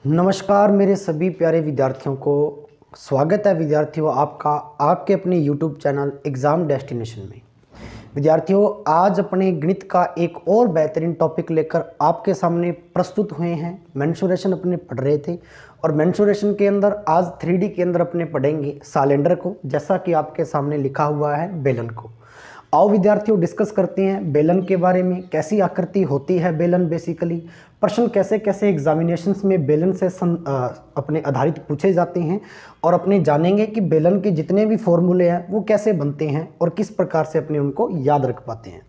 नमस्कार मेरे सभी प्यारे विद्यार्थियों को। स्वागत है विद्यार्थियों आपका आपके अपने YouTube चैनल एग्ज़ाम डेस्टिनेशन में। विद्यार्थियों, आज अपने गणित का एक और बेहतरीन टॉपिक लेकर आपके सामने प्रस्तुत हुए हैं। मेंसुरेशन अपने पढ़ रहे थे और मेंसुरेशन के अंदर आज 3D के अंदर अपने पढ़ेंगे सालेंडर को, जैसा कि आपके सामने लिखा हुआ है बेलन को। आओ विद्यार्थियों डिस्कस करते हैं बेलन के बारे में, कैसी आकृति होती है बेलन बेसिकली, प्रश्न कैसे कैसे एग्जामिनेशंस में बेलन से अपने आधारित पूछे जाते हैं और अपने जानेंगे कि बेलन के जितने भी फॉर्मूले हैं वो कैसे बनते हैं और किस प्रकार से अपने उनको याद रख पाते हैं।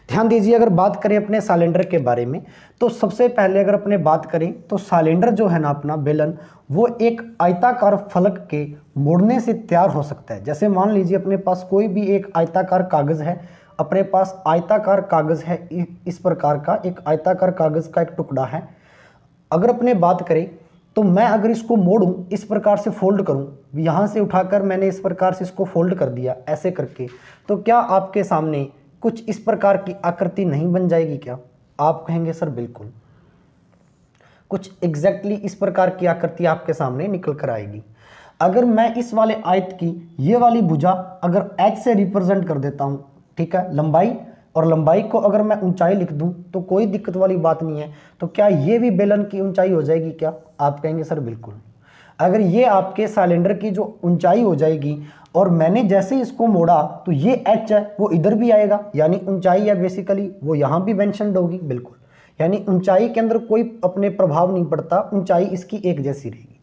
ध्यान दीजिए, अगर बात करें अपने सालेंडर के बारे में तो सबसे पहले अगर अपने बात करें तो सालेंडर जो है ना अपना बेलन, वो एक आयताकार फलक के मोड़ने से तैयार हो सकता है। जैसे मान लीजिए अपने पास कोई भी एक आयताकार कागज़ है, अपने पास आयताकार कागज़ है, इस प्रकार का एक आयताकार कागज़ का एक टुकड़ा है। अगर अपने बात करें तो मैं अगर इसको मोड़ूं, इस प्रकार से फोल्ड करूं, यहाँ से उठाकर मैंने इस प्रकार से इसको फोल्ड कर दिया ऐसे करके, तो क्या आपके सामने कुछ इस प्रकार की आकृति नहीं बन जाएगी क्या? आप कहेंगे सर बिल्कुल, कुछ एग्जैक्टली इस प्रकार की आकृति आपके सामने निकल कर आएगी। अगर मैं इस वाले आयत की ये वाली भुजा अगर h से रिप्रेजेंट कर देता हूँ, ठीक है, लंबाई, और लंबाई को अगर मैं ऊंचाई लिख दूं तो कोई दिक्कत वाली बात नहीं है। तो क्या ये भी बेलन की ऊंचाई हो जाएगी क्या? आप कहेंगे सर बिल्कुल। अगर ये आपके सिलेंडर की जो ऊंचाई हो जाएगी और मैंने जैसे इसको मोड़ा तो ये h है वो इधर भी आएगा, यानी ऊंचाई है बेसिकली वो यहाँ भी मेंशन्ड होगी। बिल्कुल, यानी ऊंचाई के अंदर कोई अपने प्रभाव नहीं पड़ता, ऊंचाई इसकी एक जैसी रहेगी।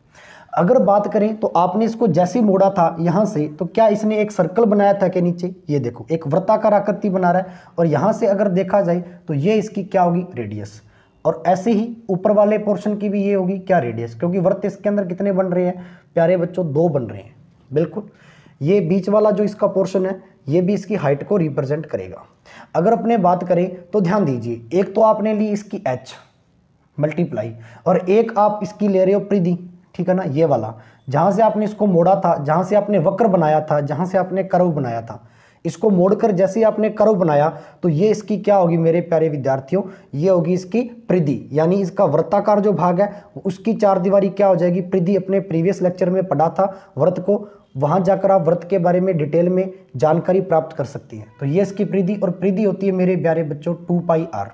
अगर बात करें तो आपने इसको जैसे मोड़ा था यहाँ से, तो क्या इसने एक सर्कल बनाया था कि नीचे? ये देखो एक वृत्ताकार आकृति बना रहा है और यहाँ से अगर देखा जाए तो ये इसकी क्या होगी? रेडियस। और ऐसे ही ऊपर वाले पोर्शन की भी ये होगी क्या? रेडियस, क्योंकि वृत्त इसके अंदर कितने बन रहे हैं प्यारे बच्चों? 2 बन रहे हैं। बिल्कुल, ये बीच वाला जो इसका पोर्शन है ये भी इसकी हाइट को रिप्रेजेंट करेगा। अगर अपने बात करें तो ध्यान दीजिए, एक तो आपने ली इसकी h मल्टीप्लाई और एक आप इसकी ले रहे हो परिधि, ठीक है ना, ये वाला जहां से आपने इसको मोड़ा था, जहां से आपने वक्र बनाया था, जहां से आपने कर्व बनाया था, इसको मोड़कर जैसे आपने कर्व बनाया तो ये इसकी क्या होगी मेरे प्यारे विद्यार्थियों? ये होगी इसकी परिधि, यानी इसका वृत्ताकार जो भाग है उसकी 4 दीवारी क्या हो जाएगी? परिधि। अपने प्रीवियस लेक्चर में पढ़ा था वृत्त को, वहां जाकर आप वृत्त के बारे में डिटेल में जानकारी प्राप्त कर सकती हैं। तो ये इसकी परिधि, और परिधि होती है मेरे प्यारे बच्चों 2πr,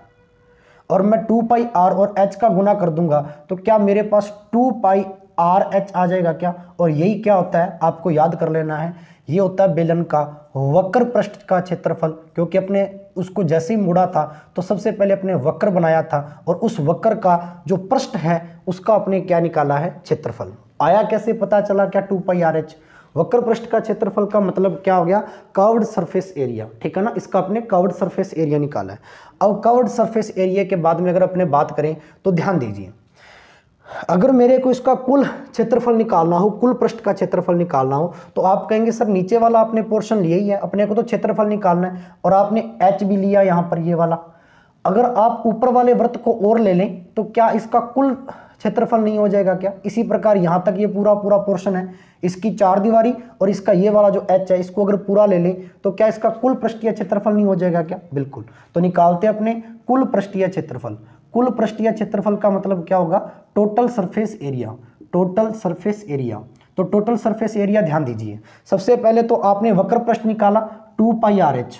और मैं 2πr और h का गुना कर दूंगा तो क्या मेरे पास 2πrh आ जाएगा क्या? और यही क्या होता है आपको याद कर लेना है, ये होता है बेलन का वक्र पृष्ठ का क्षेत्रफल। क्योंकि अपने उसको जैसे ही मुड़ा था तो सबसे पहले अपने वक्र बनाया था और उस वक्र का जो पृष्ठ है उसका अपने क्या निकाला है? क्षेत्रफल। आया कैसे पता चला क्या 2πrh? वक्र पृष्ठ का क्षेत्रफल का मतलब क्या हो गया? कर्व्ड सरफेस एरिया, ठीक है ना, इसका अपने कर्व्ड सरफेस एरिया निकाला है। अब कर्व्ड सरफेस एरिया के बाद में अगर अपने बात करें तो ध्यान दीजिए, अगर मेरे को इसका कुल क्षेत्रफल निकालना हो, कुल पृष्ठ का क्षेत्रफल निकालना हो, तो आप कहेंगे सर नीचे वाला आपने पोर्शन लिया ही है, अपने को तो क्षेत्रफल निकालना है और आपने h भी लिया यहाँ पर ये वाला। अगर आप ऊपर वाले वृत्त को और ले लें तो क्या इसका कुल क्षेत्रफल नहीं हो जाएगा क्या? इसी प्रकार यहाँ तक ये पूरा पूरा पोर्शन है, इसकी 4 दीवारी और इसका ये वाला जो h है इसको अगर पूरा ले लें तो क्या इसका कुल पृष्ठीय क्षेत्रफल नहीं हो जाएगा क्या? बिल्कुल। तो निकालते अपने कुल पृष्ठीय क्षेत्रफल। कुल पृष्ठीय क्षेत्रफल का मतलब क्या होगा? Total surface area. Total surface area, तो टोटल सरफेस एरिया ध्यान दीजिए, सबसे पहले तो आपने वक्र पृष्ठ निकाला 2πrh,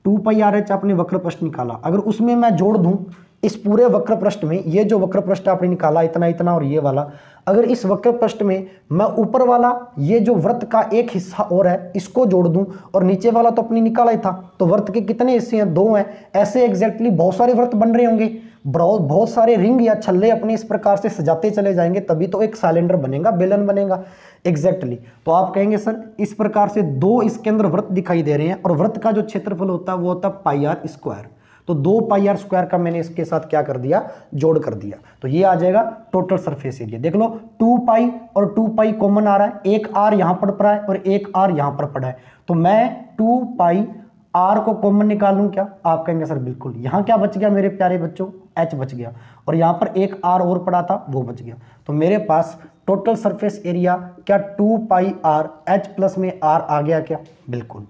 2πrh आपने वक्र पृष्ठ निकाला। अगर उसमें मैं जोड़ दूं इस पूरे वक्र पृष्ठ में, ये जो वक्र पृष्ठ आपने निकाला इतना इतना और ये वाला, अगर इस वक्र पृष्ठ में मैं ऊपर वाला ये जो वृत्त का एक हिस्सा और है इसको जोड़ दूं और नीचे वाला तो अपनी निकाला ही था, तो वृत्त के कितने हिस्से हैं? 2 हैं। ऐसे एग्जैक्टली बहुत सारे वृत्त बन रहे होंगे, बहुत सारे रिंग या छल्ले अपने इस प्रकार से सजाते चले जाएंगे, तभी तो एक सिलेंडर बनेगा, बेलन बनेगा। एग्जैक्टली तो आप कहेंगे सर इस प्रकार से 2 इसके अंदर वृत्त दिखाई दे रहे हैं और वृत्त का जो क्षेत्रफल होता है वो होता है πr²। तो 2πr² का मैंने इसके साथ क्या कर दिया? जोड़ कर दिया। तो ये आ जाएगा टोटल सरफेस एरिया। देख लो 2π और 2π कॉमन आ रहा है, एक r यहां पर पड़ा है और एक r यहां पर पड़ा है, तो मैं 2πr को कॉमन निकाल लूं क्या? आप कहेंगे सर बिल्कुल। यहां क्या बच गया मेरे प्यारे बच्चों? h बच गया, और यहां पर एक r और पड़ा था वो बच गया। तो मेरे पास टोटल सरफेस एरिया क्या 2πr h प्लस में r आ गया क्या? बिल्कुल।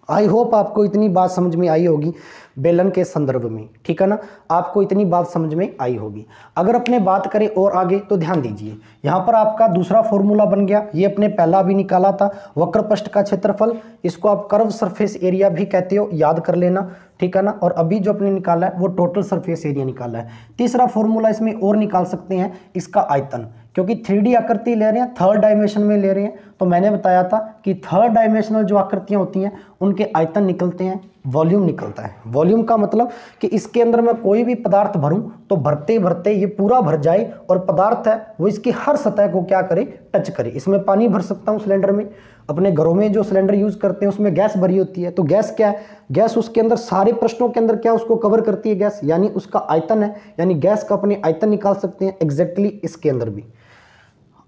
आई होप आपको इतनी बात समझ में आई होगी बेलन के संदर्भ में, ठीक है ना, आपको इतनी बात समझ में आई होगी। अगर अपने बात करें और आगे तो ध्यान दीजिए, यहाँ पर आपका दूसरा फॉर्मूला बन गया, ये अपने पहला भी निकाला था, वक्रपृष्ठ का क्षेत्रफल, इसको आप कर्व सरफेस एरिया भी कहते हो, याद कर लेना, ठीक है ना। और अभी जो अपने निकाला है वो टोटल सरफेस एरिया निकाला है। तीसरा फॉर्मूला इसमें और निकाल सकते हैं, इसका आयतन, क्योंकि 3D आकृति ले रहे हैं, थर्ड डायमेंशन में ले रहे हैं, तो मैंने बताया था कि थर्ड डायमेंशनल जो आकृतियां होती हैं उनके आयतन निकलते हैं, वॉल्यूम निकलता है। वॉल्यूम का मतलब कि इसके अंदर मैं कोई भी पदार्थ भरूं तो भरते भरते ये पूरा भर जाए और पदार्थ है वो इसकी हर सतह को क्या करे, टच करे। इसमें पानी भर सकता हूं सिलेंडर में, अपने घरों में जो सिलेंडर यूज करते हैं उसमें गैस भरी होती है, तो गैस क्या है, गैस उसके अंदर सारे प्रश्नों के अंदर क्या उसको कवर करती है गैस, यानी उसका आयतन है, यानी गैस का अपने आयतन निकाल सकते हैं एग्जैक्टली इसके अंदर भी।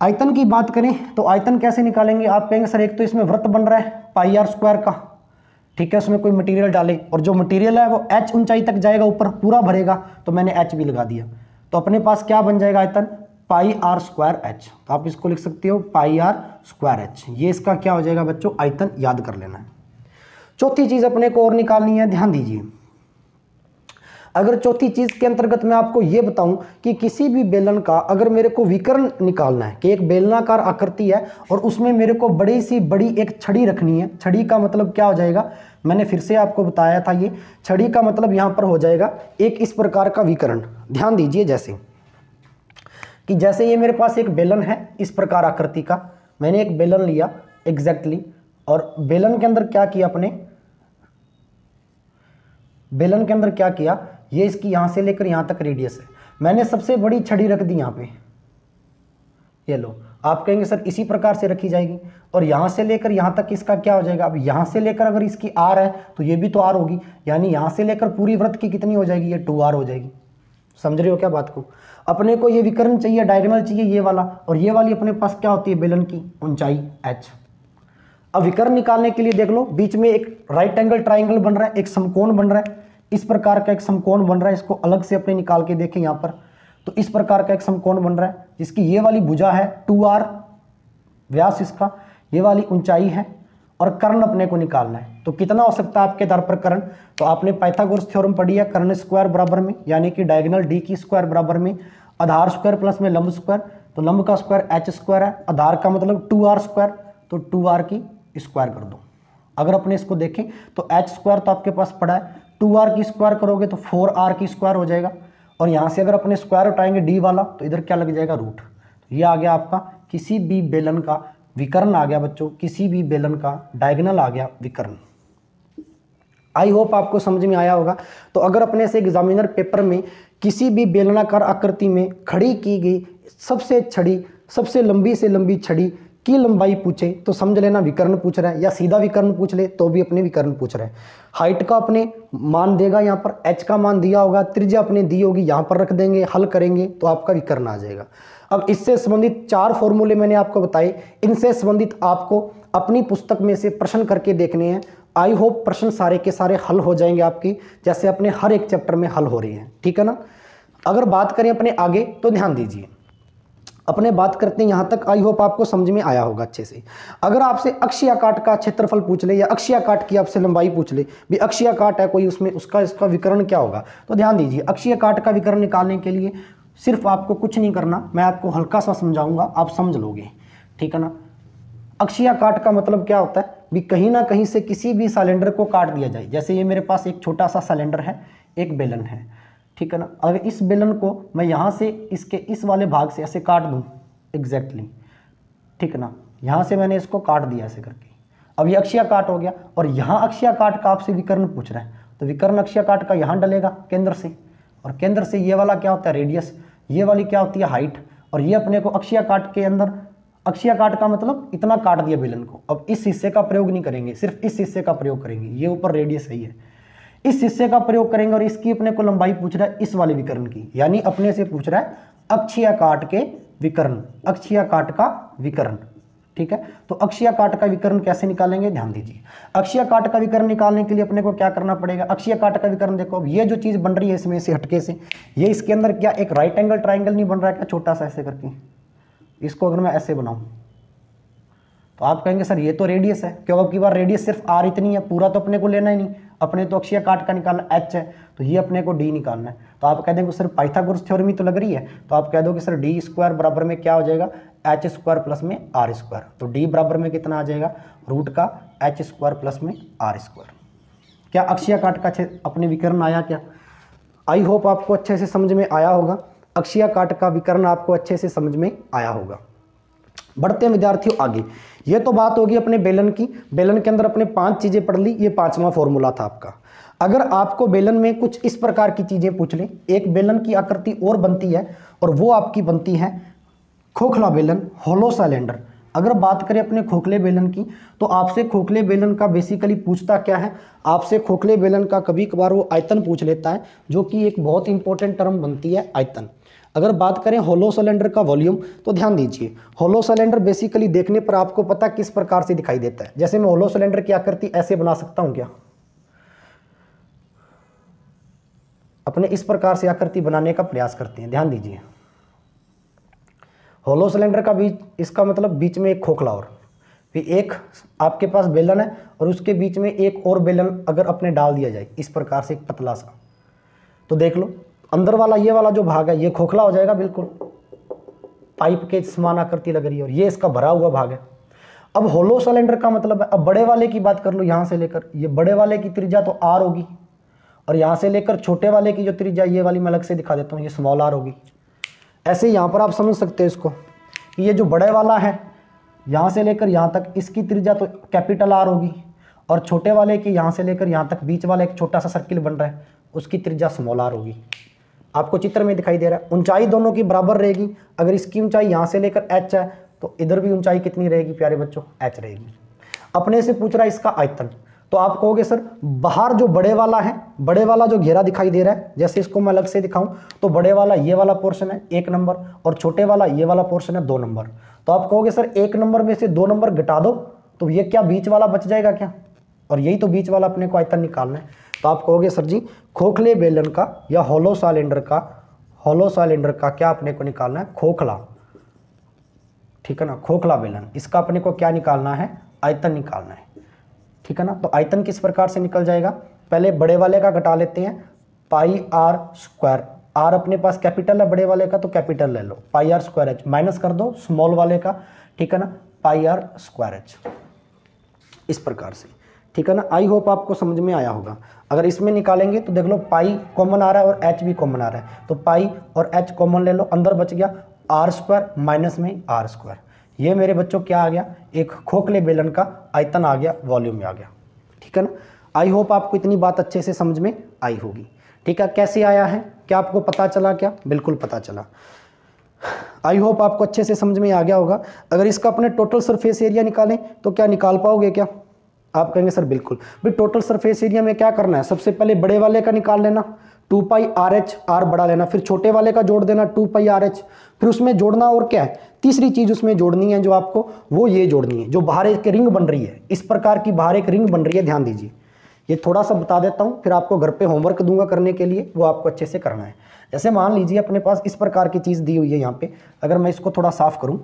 आयतन की बात करें तो आयतन कैसे निकालेंगे, आप कहेंगे सर एक तो इसमें वृत्त बन रहा है पाई आर स्क्वायर का, ठीक है, उसमें कोई मटेरियल डाले और जो मटेरियल है वो h ऊंचाई तक जाएगा, ऊपर पूरा भरेगा, तो मैंने h भी लगा दिया, तो अपने पास क्या बन जाएगा आयतन, पाई आर स्क्वायर h। तो आप इसको लिख सकते हो पाई आर स्क्वायर h, ये इसका क्या हो जाएगा बच्चों, आयतन, याद कर लेना है। चौथी चीज अपने को और निकालनी है, ध्यान दीजिए। अगर चौथी चीज के अंतर्गत मैं आपको यह बताऊं कि किसी भी बेलन का अगर मेरे को विकर्ण निकालना है, कि एक बेलनाकार आकृति है और उसमें मेरे को बड़ी सी बड़ी एक छड़ी रखनी है, छड़ी का मतलब क्या हो जाएगा, मैंने फिर से आपको बताया था, ये छड़ी का मतलब यहां पर हो जाएगा एक इस प्रकार का विकर्ण। ध्यान दीजिए, जैसे ये मेरे पास एक बेलन है इस प्रकार आकृति का, मैंने एक बेलन लिया एग्जैक्टली, और बेलन के अंदर क्या किया अपने, बेलन के अंदर क्या किया, ये इसकी यहां से लेकर यहां तक रेडियस है, मैंने सबसे बड़ी छड़ी रख दी यहां पे, ये लो। आप कहेंगे सर इसी प्रकार से रखी जाएगी, और यहां से लेकर यहां तक इसका क्या हो जाएगा, अब यहां से लेकर अगर इसकी आर है तो ये भी तो आर होगी, यानी यहां से लेकर पूरी वृत्त की कितनी हो जाएगी, ये 2r हो जाएगी। समझ रहे हो क्या बात को, अपने को ये विकर्ण चाहिए, डायगोनल चाहिए ये वाला, और ये वाली अपने पास क्या होती है, बेलन की ऊंचाई h। अब विकर्ण निकालने के लिए देख लो, बीच में एक राइट एंगल ट्राइंगल बन रहा है, एक समकोण बन रहा है, इस प्रकार का एक समकोण बन रहा है, इसको अलग से अपने निकाल के देखें यहाँ पर, तो इस प्रकार का एक समकोण बन रहा है जिसकी ये वाली भुजा है 2r व्यास इसका, ये वाली ऊंचाई है, और कर्ण अपने को निकालना है। तो कितना हो सकता है आपके आधार पर कर्ण, तो आपने पाइथागोरस थ्योरम पढ़ी है, कर्ण स्क्वायर बराबर में, यानी कि डायगोनल d की स्क्वायर बराबर में आधार स्क्वायर प्लस में लंब स्क्वायर, तो लंब का स्क्वायर h स्क्वायर है, आधार का मतलब 2r स्क्वायर, तो 2r की स्क्वायर कर दो। अगर अपने इसको देखें तो h स्क्वायर तो आपके पास पड़ा है, 2r की स्क्वायर करोगे तो 4r की स्क्वायर हो जाएगा, और यहाँ से अगर अपने स्क्वायर उठाएंगे d वाला तो इधर क्या लग जाएगा, रूट। तो ये आ गया आपका किसी भी बेलन का विकर्ण आ गया बच्चों, किसी भी बेलन का डायगोनल आ गया विकर्ण। आई होप आपको समझ में आया होगा। तो अगर अपने से एग्जामिनर पेपर में किसी भी बेलनाकार आकृति में खड़ी की गई सबसे लंबी से लंबी छड़ी की लंबाई पूछे तो समझ लेना विकर्ण पूछ रहा है, या सीधा विकर्ण पूछ ले तो भी अपने विकर्ण पूछ रहा है। हाइट का अपने मान देगा, यहाँ पर h का मान दिया होगा, त्रिज्या अपने दी होगी, यहाँ पर रख देंगे, हल करेंगे तो आपका विकर्ण आ जाएगा। अब इससे संबंधित 4 फॉर्मूले मैंने आपको बताए, इनसे संबंधित आपको अपनी पुस्तक में से प्रश्न करके देखने हैं। आई होप प्रश्न सारे के सारे हल हो जाएंगे आपकी, जैसे अपने हर एक चैप्टर में हल हो रही हैं, ठीक है ना। अगर बात करें अपने आगे तो ध्यान दीजिए, अपने बात करते हैं यहाँ तक, आई होप आपको समझ में आया होगा अच्छे से। अगर आपसे अक्षीय काट का क्षेत्रफल पूछ ले, या अक्षीय काट की आपसे लंबाई पूछ ले, भी अक्षीय काट है कोई, उसमें इसका विकर्ण क्या होगा, तो ध्यान दीजिए अक्षीय काट का विकर्ण निकालने के लिए सिर्फ आपको कुछ नहीं करना, मैं आपको हल्का सा समझाऊंगा, आप समझ लोगे, ठीक है ना। अक्षीय काट का मतलब क्या होता है, भी कहीं ना कहीं से किसी भी सिलेंडर को काट दिया जाए। जैसे ये मेरे पास एक छोटा सा सिलेंडर है, एक बेलन है, ठीक है ना। अगर इस बेलन को मैं यहाँ से इसके इस वाले भाग से ऐसे काट दूँ एग्जैक्टली, ठीक है ना, यहाँ से मैंने इसको काट दिया ऐसे करके, अब ये अक्षीय काट हो गया, और यहाँ अक्षीय काट का आपसे विकर्ण पूछ रहा है, तो विकर्ण अक्षीय काट का यहाँ डलेगा केंद्र से, और केंद्र से ये वाला क्या होता है रेडियस, ये वाली क्या होती है हाइट, और ये अपने को अक्षीय काट के अंदर, अक्षीय काट का मतलब इतना काट दिया बेलन को। अब इस हिस्से का प्रयोग नहीं करेंगे, सिर्फ इस हिस्से का प्रयोग करेंगे, ये ऊपर रेडियस है, इस हिस्से का प्रयोग करेंगे, और इसकी अपने को लंबाई पूछ रहा है इस वाले विकर्ण की, यानी अपने से पूछ रहा है अक्षीय काट के विकर्ण, अक्षीय काट का विकर्ण, ठीक है। तो अक्षीय काट का विकर्ण कैसे निकालेंगे, ध्यान दीजिए। अक्षीय काट का विकर्ण निकालने के लिए अपने को क्या करना पड़ेगा, अक्षीय काट का विकर्ण देखो, अब ये जो चीज बन रही है इसमें से हटके से, ये इसके अंदर क्या एक राइट एंगल ट्राइंगल नहीं बन रहा है क्या, छोटा सा ऐसे करके, इसको अगर मैं ऐसे बनाऊं, तो आप कहेंगे सर ये तो रेडियस है, क्यों अब की बार रेडियस सिर्फ आर इतनी है, पूरा तो अपने को लेना ही नहीं, अपने तो अक्षीय काट का निकालना एच है, तो ये अपने को डी निकालना है। तो आप कह देंगे सर पाइथागोरस थ्योरम ही तो लग रही है, तो आप कह दोगे सर डी स्क्वायर बराबर में क्या हो जाएगा, एच स्क्वायर प्लस में आर स्क्वायर। तो डी बराबर में कितना आ जाएगा, रूट का एच स्क्वायर प्लस में आर स्क्वायर। क्या अक्षीय काट का अपने विकर्ण आया क्या? आई होप आपको अच्छे से समझ में आया होगा, अक्षीय काट का विकर्ण आपको अच्छे से समझ में आया होगा। बढ़ते हैं विद्यार्थियों आगे। ये तो बात होगी अपने बेलन की, बेलन के अंदर अपने 5 चीजें पढ़ ली, ये 5वां फॉर्मूला था आपका। अगर आपको बेलन में कुछ इस प्रकार की चीजें पूछ लें, एक बेलन की आकृति और बनती है और वो आपकी बनती है खोखला बेलन, होलो सिलेंडर। अगर बात करें अपने खोखले बेलन की, तो आपसे खोखले बेलन का बेसिकली पूछता क्या है, आपसे खोखले बेलन का कभी कभार वो आयतन पूछ लेता है, जो कि एक बहुत इंपॉर्टेंट टर्म बनती है आयतन। अगर बात करें होलो सिलेंडर का वॉल्यूम, तो ध्यान दीजिए, होलो सिलेंडर बेसिकली देखने पर आपको पता किस प्रकार से दिखाई देता है। जैसे मैं होलो सिलेंडर की आकृति ऐसे बना सकता हूं क्या, अपने इस प्रकार से आकृति बनाने का प्रयास करते हैं। ध्यान दीजिए, होलो सिलेंडर का बीच, इसका मतलब बीच में एक खोखला और फिर एक आपके पास बेलन है और उसके बीच में एक और बेलन अगर अपने डाल दिया जाए इस प्रकार से एक पतला सा, तो देख लो अंदर वाला ये वाला जो भाग है ये खोखला हो जाएगा, बिल्कुल पाइप के समान आकृति लग रही है, और ये इसका भरा हुआ भाग है। अब होलो सिलेंडर का मतलब है, अब बड़े वाले की बात कर लो, यहां से लेकर ये बड़े वाले की त्रिज्या तो आर होगी, और यहां से लेकर छोटे वाले की जो त्रिज्या ये वाली मैं अलग से दिखा देता हूँ, ये स्मॉल आर होगी। ऐसे यहां पर आप समझ सकते हैं इसको कि ये जो बड़े वाला है यहां से लेकर यहां तक इसकी त्रिज्या तो कैपिटल आर होगी, और छोटे वाले की यहां से लेकर यहां तक बीच वाला एक छोटा सा सर्किल बन रहा है उसकी त्रिज्या स्मॉल आर होगी। आपको चित्र में दिखाई दे रहा है, ऊंचाई दोनों की बराबर रहेगी। अगर इसकी ऊंचाई यहां से लेकर h है तो इधर भी ऊंचाई कितनी रहेगी प्यारे बच्चों, h रहेगी। अपने से पूछ रहा है इसका आयतन, तो आप कहोगे सर बाहर जो बड़े वाला है, बड़े वाला जो घेरा दिखाई दे रहा है, जैसे इसको मैं अलग से दिखाऊं तो बड़े वाला ये वाला पोर्शन है 1 नंबर और छोटे वाला ये वाला पोर्शन है 2 नंबर। तो आप कहोगे सर 1 नंबर में से 2 नंबर घटा दो तो ये क्या बीच वाला बच जाएगा क्या, और यही तो बीच वाला अपने को आयतन निकालना है। तो आप कहोगे सर जी खोखले बेलन का या होलो सिलेंडर का क्या अपने को निकालना है, खोखला, ठीक है ना, खोखला बेलन, इसका अपने को क्या निकालना है, आयतन निकालना है, ठीक है ना। तो आयतन किस प्रकार से निकल जाएगा, पहले बड़े वाले का घटा लेते हैं, पाई आर स्क्वायर, आर अपने पास कैपिटल है बड़े वाले का तो कैपिटल ले लो, पाई आर स्क्वायर एच, माइनस कर दो स्मॉल वाले का, ठीक है ना, पाई आर स्क्वायर एच, इस प्रकार से, ठीक है ना। आई होप आपको समझ में आया होगा। अगर इसमें निकालेंगे तो देख लो पाई कॉमन आ रहा है और एच भी कॉमन आ रहा है, तो पाई और एच कॉमन ले लो, अंदर बच गया आर स्क्वायर माइनस में आर स्क्वायर। ये मेरे बच्चों क्या आ गया, एक खोखले बेलन का आयतन आ गया, वॉल्यूम में आ गया, ठीक है ना। आई होप आपको इतनी बात अच्छे से समझ में आई होगी, ठीक है। कैसे आया है, क्या आपको पता चला क्या, बिल्कुल पता चला। आई होप आपको अच्छे से समझ में आ गया होगा। अगर इसका अपने टोटल सरफेस एरिया निकालें तो क्या निकाल पाओगे क्या, आप कहेंगे सर बिल्कुल। भाई टोटल सरफेस एरिया में क्या करना है, सबसे पहले बड़े वाले का निकाल लेना 2 पाई आर एच, आर बड़ा लेना, फिर छोटे वाले का जोड़ देना 2 पाई आर एच, फिर उसमें जोड़ना और क्या है, तीसरी चीज उसमें जोड़नी है जो आपको, वो ये जोड़नी है जो बाहर एक रिंग बन रही है, इस प्रकार की बाहर एक रिंग बन रही है। ध्यान दीजिए, ये थोड़ा सा बता देता हूँ, फिर आपको घर पे होमवर्क दूंगा करने के लिए, वो आपको अच्छे से करना है। जैसे मान लीजिए अपने पास इस प्रकार की चीज दी हुई है यहाँ पे, अगर मैं इसको थोड़ा साफ करूँ,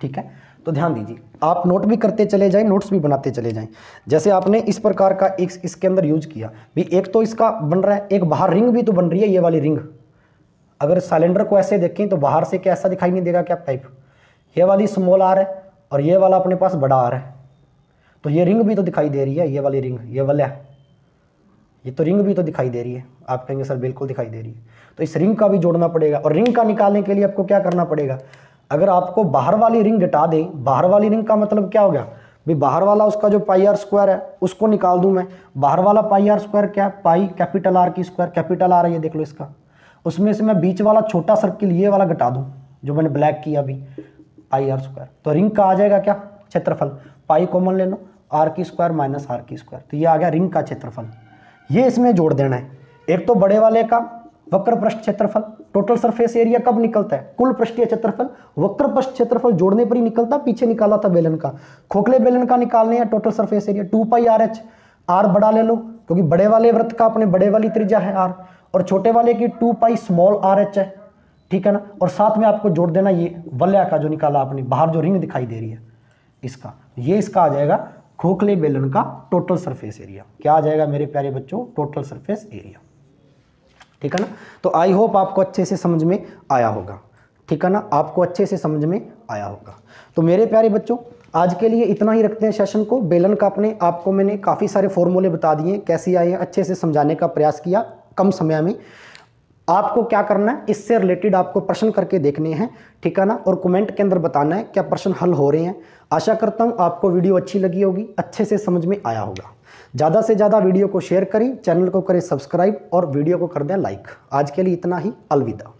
ठीक है, तो ध्यान दीजिए, आप नोट भी करते चले जाएं, नोट्स भी बनाते चले जाएं। जैसे आपने इस प्रकार का एक इसके अंदर यूज किया भी, एक तो इसका बन रहा है, एक बाहर रिंग भी तो बन रही है, ये वाली रिंग। अगर सिलेंडर को ऐसे देखें तो बाहर से क्या ऐसा दिखाई नहीं देगा क्या पाइप, ये वाली स्मॉल आर है और ये वाला अपने पास बड़ा आर है, तो ये रिंग भी तो दिखाई दे रही है, ये वाली रिंग, ये वाला, ये तो रिंग भी तो दिखाई दे रही है। आप कहेंगे सर बिल्कुल दिखाई दे रही है, तो इस रिंग का भी जोड़ना पड़ेगा, और रिंग का निकालने के लिए आपको क्या करना पड़ेगा, अगर आपको बाहर वाली रिंग घटा दें, बाहर वाली रिंग का मतलब क्या हो गया भाई, बाहर वाला उसका जो पाई आर स्क्वायर है उसको निकाल दूं मैं, बाहर वाला पाई आर स्क्वायर क्या है, पाई कैपिटल आर की स्क्वायर, कैपिटल आर है ये देख लो इसका, उसमें से मैं बीच वाला छोटा सर्किल ये वाला घटा दूं जो मैंने ब्लैक किया अभी, पाई आर स्क्वायर, तो रिंग का आ जाएगा क्या, क्षेत्रफल, पाई कॉमन ले लो, आर की स्क्वायर माइनस आर की स्क्वायर, तो ये आ गया रिंग का क्षेत्रफल। ये इसमें जोड़ देना है, एक तो बड़े वाले का वक्र पृष्ठ क्षेत्रफल, टोटल सरफेस एरिया कब निकलता है, कुल पृष्ठीय क्षेत्रफल, वक्र पृष्ठ क्षेत्रफल जोड़ने पर ही निकलता, पीछे निकाला था बेलन का, खोखले बेलन का निकालने हैं total surface area 2 pi R H, R बड़ा ले लो क्योंकि बड़े वाले वृत्त का अपने बड़े वाली त्रिज्या है आर, और छोटे वाले की 2 पाई स्मॉल आर एच है, ठीक है ना, और साथ में आपको जोड़ देना ये वलय का जो निकाला आपने, बाहर जो रिंग दिखाई दे रही है, इसका, ये इसका आ जाएगा खोखले बेलन का टोटल सरफेस एरिया। क्या आ जाएगा मेरे प्यारे बच्चों? Total surface area. ठीक है ना। तो आई होप आपको अच्छे से समझ में आया होगा। ठीक है ना, आपको अच्छे से समझ में आया होगा। तो मेरे प्यारे बच्चों आज के लिए इतना ही रखते हैं सेशन को। बेलन का आपको मैंने काफ़ी सारे फॉर्मूले बता दिए, कैसे आए हैं, अच्छे से समझाने का प्रयास किया कम समय में। आपको क्या करना है, इससे रिलेटेड आपको प्रश्न करके देखने हैं। ठीक है ना, और कमेंट के अंदर बताना है क्या प्रश्न हल हो रहे हैं। आशा करता हूँ आपको वीडियो अच्छी लगी होगी, अच्छे से समझ में आया होगा। ज़्यादा से ज़्यादा वीडियो को शेयर करें, चैनल को करें सब्सक्राइब और वीडियो को कर दें लाइक। आज के लिए इतना ही, अलविदा।